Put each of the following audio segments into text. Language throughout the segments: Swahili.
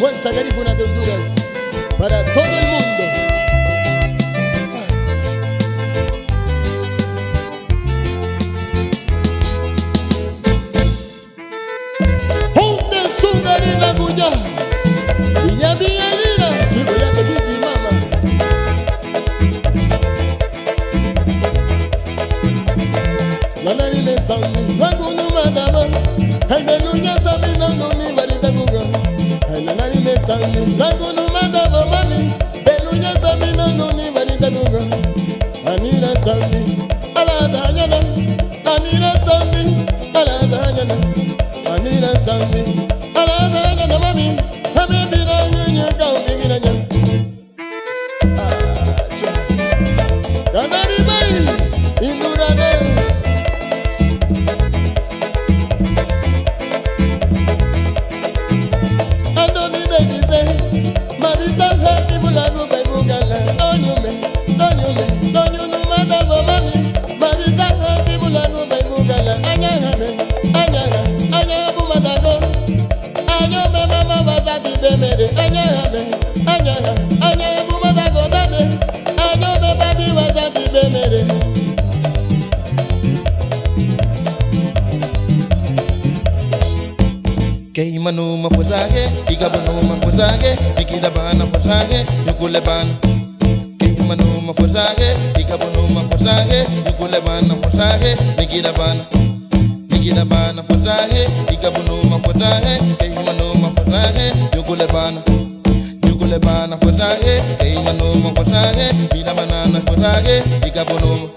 Fuerza Garífuna de Honduras, para todo el mundo. Junte su garila guya, Villa Villalina, chico ya te dije mama. La nani me sangi, wagunu madama, el menú ya sabe no ni varita guga. La nani me sangi, wagunu madama mami, belu ya sabe no ni varita guga. Anira sangi, ala danyana, anira sangi, ala danyana, anira sangi, ala danyana mami, hame bina nyenye kau bigina nya. Kanari bai, indurane. Kei manu mafuzage, iga banu mafuzage, ikida bana fuzage, yukule bana. Kei manu mafuzage, iga banu mafuzage, yukule bana fuzage, nikida bana fuzage, iga banu mafuzage, kei manu mafuzage, yukule bana fuzage, kei manu mafuzage, bina banana fuzage, iga banu.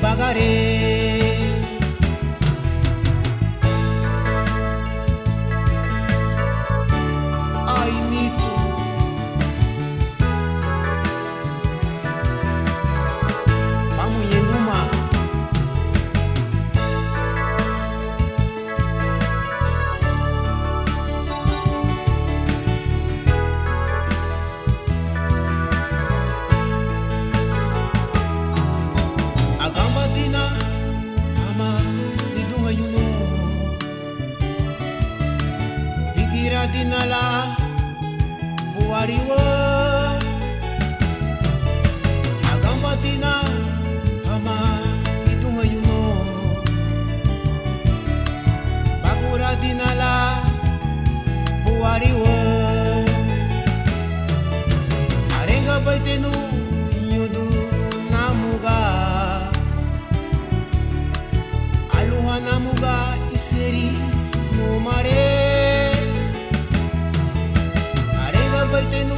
pagaré. Ay, mito, vamos yendo más. Agambatina ama nidunga yuno Ikira dinala buariwa Agambatina ama nidunga yuno Bagura dinala buariwa Arenga baitenu nyudu namuga Namuga iseri no mare Arega baitenu